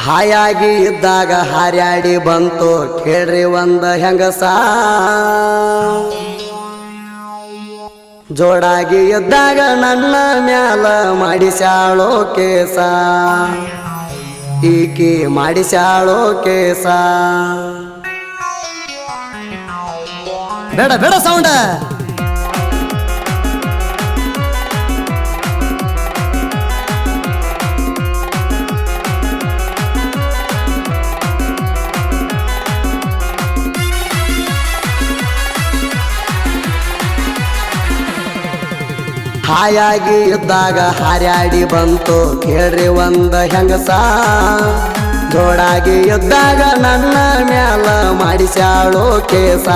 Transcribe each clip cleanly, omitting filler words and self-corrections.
ಹಾಯಾಗಿ ಇದ್ದಾಗ ಹಾರ್ಯಾಡಿ ಬಂತು ಕೇಳ್ರಿ ಒಂದ ಹೆಂಗಸ ಜೋಡಾಗಿ ಇದ್ದಾಗ ನನ್ನ ಮ್ಯಾಲ ಮಾಡಿಸ್ಯಾಳೋ ಕೇಸ ಈಕಿ ಮಾಡಿಸ್ಯಾಳೋ ಕೇಸ ಬೇಡ ಬೇಡ ಸೌಂಡ ಹಾಯಾಗಿ ಇದ್ದಾಗ ಹಾರ್ಯಾಡಿ ಬಂತು ಕೇಳ್ರಿ ಒಂದ ಹೆಂಗಸ ಜೋಡಾಗಿ ಇದ್ದಾಗ ನನ್ನ ಮ್ಯಾಲ ಮಾಡಿಸ್ಯಾಳೋ ಕೇಸ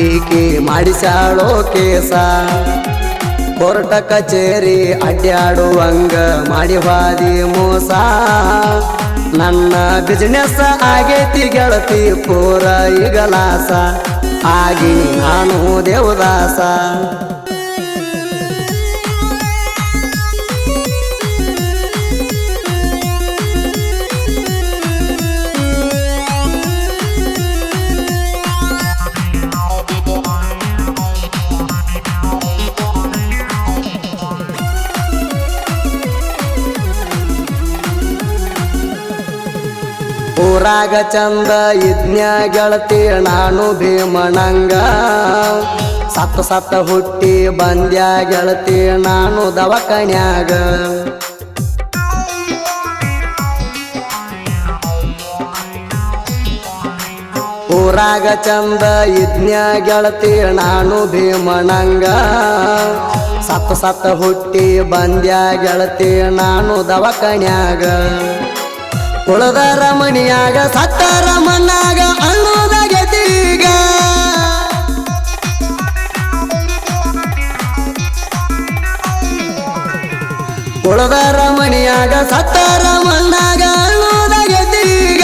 ಈಕಿ ಮಾಡಿಸ್ಯಾಳೋ ಕೇಸ ಕೋರ್ಟ ಕಚೇರಿ ಅಡ್ಡಾಡುವಂಗ ಮಾಡಿ ಹಾದಿ ಮೋಸ ನನ್ನ ಬಿಸಿನೆಸ್ ಆಗೈತಿ ಗೆಳತಿ ಪೂರ ಈಗಲಾಸ ಆಗಿ ನಾನು ದೇವದಾಸ ಊರಾಗ ಚಂದ ಇದ್ನ್ಯ ಗೆಳತಿ ನಾನು ಭೀಮನಂಗ ಸತ್ತ ಸತ್ತ ಹುಟ್ಟಿ ಬಂದ್ಯ ಗೆಳತಿ ನಾನು ದವಾಖಾನ್ಯಾಗ ಊರಾಗ ಚಂದ ಇದ್ನ್ಯ ಗೆಳತಿ ನಾನು ಭೀಮನಂಗ ಸತ್ತ ಸತ್ತ ಹುಟ್ಟಿ ಬಂದ್ಯ ಗೆಳತಿ ನಾನು ದವಾಖಾನ್ಯಾಗ ಉಳದರ ಮನಿಯಾಗ ಸತ್ತರ ಮಣ್ಣಾಗ ಅನ್ನೋದಾಗತೀಗ ಉಳದರ ಮನಿಯಾಗ ಸತ್ತರ ಮಣ್ಣಾಗ ಅನ್ನೋದಾಗತೀಗ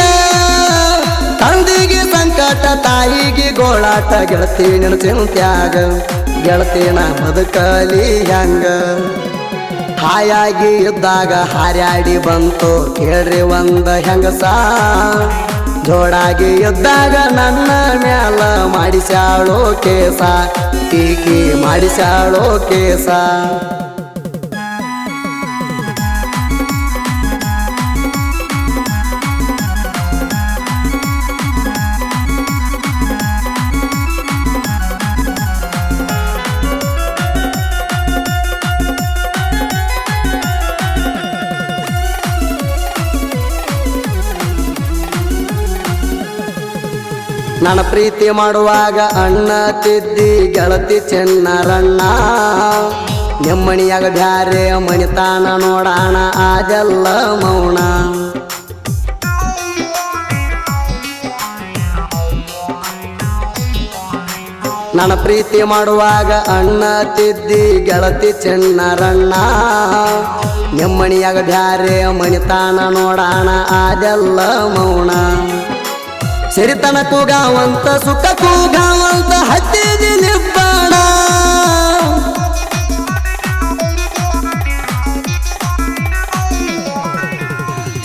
ತಂದಿಗೆ ಸಂಕಟ ತಾಯಿಗೆ ಗೋಳಾಟ ಗೆಳತಿ ನೆನಸಿನ ತ್ಯಾಗ ಗೆಳತಿನ ಬದುಕಲಿ ಹೆಂಗ ಹಾಯಾಗಿ ಇದ್ದಾಗ ಹಾರ್ಯಾಡಿ ಬಂತು ಕೇಳ್ರಿ ಒಂದ ಹೆಂಗಸ ಜೋಡಾಗಿ ಇದ್ದಾಗ ನನ್ನ ಮ್ಯಾಲ ಮಾಡಿಸ್ಯಾಳೋ ಕೇಸ ಈಕಿ ಮಾಡಿಸ್ಯಾಳೋ ಕೇಸ ನನ್ನ ಪ್ರೀತಿ ಮಾಡುವಾಗ ಅಣ್ಣ ತಿದ್ದಿ ಗೆಳತಿ ಚೆನ್ನರಣ್ಣ ನೆಮ್ಮಣಿಯಾಗ ಬ್ಯಾರೆ ಮಣಿತಾನ ನೋಡಾಣ ಅದೆಲ್ಲ ಮೌನ ನನ್ನ ಪ್ರೀತಿ ಮಾಡುವಾಗ ಅಣ್ಣ ತಿದ್ದಿ ಗೆಳತಿ ಚೆನ್ನರಣ್ಣ ನೆಮ್ಮಣಿಯಾಗ ಬ್ಯಾರೆ ಮಣಿತಾನ ನೋಡಾಣ ಅದೆಲ್ಲ ಮೌನ ಸಿರಿತನ ಕೂಗಾವಂತ ಸುಖ ಕೂಗಾವಂತ ಹತ್ತಿದಿ ನಿಬ್ಬಾಣ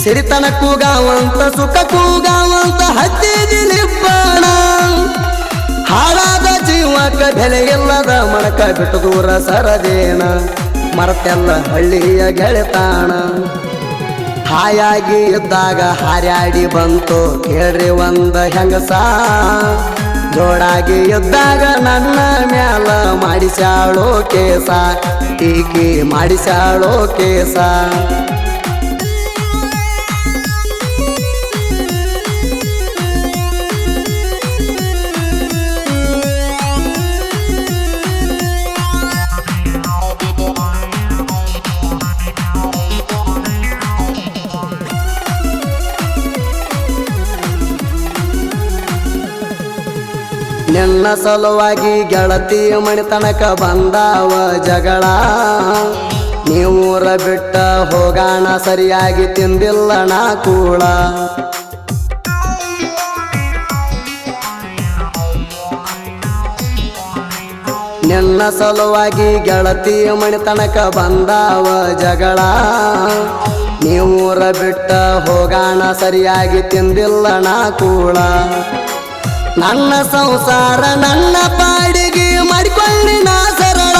ಸಿರಿತನ ಕೂಗಾವಂತ ಸುಖ ಕೂಗಾವಂತ ಹತ್ತಿದಿ ನಿಬ್ಬಾಣ ಹಾಳಾದ ಜೀವಕ್ಕ ಬೆಲೆ ಇಲ್ಲದ ಮಣಕ ಬಿಟ್ಟು ದೂರ ಸರದೇನ ಮರತೆಲ್ಲ ಹಳ್ಳಿಯ ಗೆಳೆತಾಣ ಹಾಯಾಗಿ ಇದ್ದಾಗ ಹಾರ್ಯಾಡಿ ಬಂತು ಕೇಳ್ರಿ ಒಂದ ಹೆಂಗಸ ಜೋಡಾಗಿ ಇದ್ದಾಗ ನನ್ನ ಮ್ಯಾಲ ಮಾಡಿಸ್ಯಾಳೋ ಕೇಸ ಈಕಿ ಮಾಡಿಸ್ಯಾಳೋ ಕೇಸ ನಿನ್ನ ಸಲುವಾಗಿ ಗೆಳತಿ ಮಣಿತನಕ ಬಂದಾವ ಜಗಳ ನೀವೂರ ಬಿಟ್ಟ ಹೋಗಾಣ ಸರಿಯಾಗಿ ತಿಂದಿಲ್ಲ ನಾ ಕೂಳ ನಿನ್ನ ಸಲುವಾಗಿ ಗೆಳತಿ ಮಣಿತನಕ ಬಂದಾವ ಜಗಳ ನೀವೂರ ಬಿಟ್ಟ ಹೋಗಾಣ ಸರಿಯಾಗಿ ತಿಂದಿಲ್ಲ ನಾ ಕೂಳ ನನ್ನ ಸಂಸಾರ ನನ್ನ ಪಾಡಿಗೆ ಮಾಡಿಕೊಳ್ಳಿ ನಾ ಸರಳ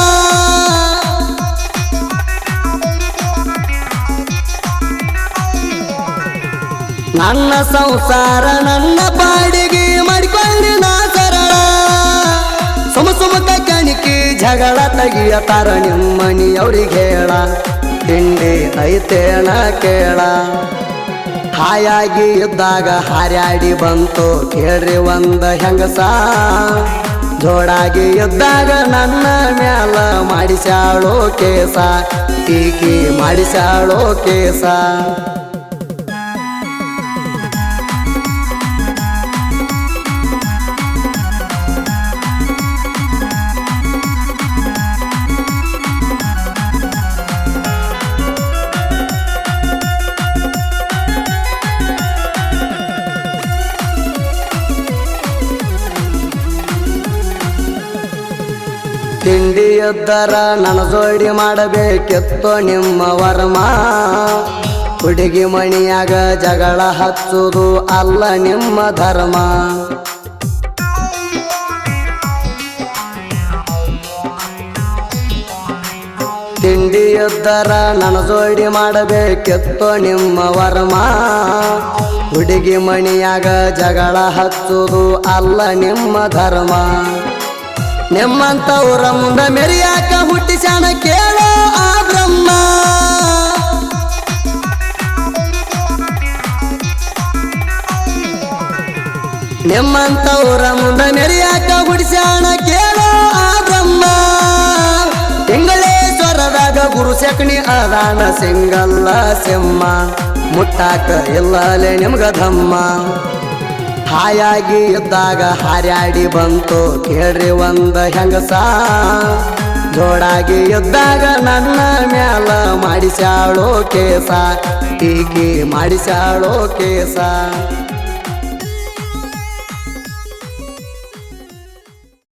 ನನ್ನ ಸಂಸಾರ ನನ್ನ ಪಾಡಿಗೆ ಮಾಡಿಕೊಳ್ಳಿ ನಾ ಸರಳ ಸುಮಕ ಕಣಿಕಿ ಜಗಳ ತೆಗಿಯತಾರ ನಿಮ್ಮನಿಯವ್ರಿಗೆ ಹೇಳ ತಿಂಡಿ ಐತೇಣ ಕೇಳ ಹಾಯಾಗಿ ಇದ್ದಾಗ ಹಾರ್ಯಾಡಿ ಬಂತು ಕೇಳ್ರಿ ಒಂದ ಹೆಂಗಸ ಜೋಡಾಗಿ ಇದ್ದಾಗ ನನ್ನ ಮ್ಯಾಲ ಮಾಡಿಸ್ಯಾಳೋ ಕೇಸ ಟೀಕಿ ಮಾಡಿಸ್ಯಾಳೋ ಕೇಸ ತಿಂಡಿ ಎದ್ದರ ನನ್ನ ಜೋಡಿ ಮಾಡಬೇಕಿತ್ತು ನಿಮ್ಮ ವರ್ಮ ಹುಡುಗಿ ಮಣಿಯಾಗ ಜಗಳ ಹಚ್ಚುದು ಅಲ್ಲ ನಿಮ್ಮ ಧರ್ಮ ತಿಂಡಿ ಎದ್ದರ ನನ್ನ ಜೋಡಿ ಮಾಡಬೇಕಿತ್ತು ನಿಮ್ಮ ವರ್ಮ ಹುಡುಗಿ ಮಣಿಯಾಗ ಜಗಳ ಹಚ್ಚುದು ಅಲ್ಲ ನಿಮ್ಮ ಧರ್ಮ ನಿಮ್ಮಂತವ್ರ ಮುಂದ ಮೆರಿಯಾಕ ಹುಟ್ಟಿಸ್ಯಾನ ಕೇಳೋ ಆ ಬ್ರಹ್ಮ ನಿಮ್ಮಂತವ್ರ ಮುಂದ ಮೆರಿಯಾಕ ಹುಟ್ಟಿಸ್ಯಾನ ಕೇಳೋ ಆ ಬ್ರಹ್ಮ ತಿಂಗಳೇಶ್ವರದಾಗ ಗುರು ಸೆಕಣಿ ಅದಾನ ಸಿಂಗಲ್ಲ ಸಿಂಹ ಮುಟ್ಟಾಕ ಇಲ್ಲಲೇ ನಿಮ್ಗ ಧಮ್ಮ ಹಾಯಾಗಿ ಇದ್ದಾಗ ಹಾರ್ಯಾಡಿ ಬಂತು ಕೇಳ್ರಿ ಒಂದ ಹೆಂಗಸ ಜೋಡಾಗಿ ಇದ್ದಾಗ ನನ್ನ ಮ್ಯಾಲ ಮಾಡಿಸ್ಯಾಳೋ ಕೇಸ ಟೀಕಿ ಮಾಡಿಸ್ಯಾಳೋ ಕೇಸ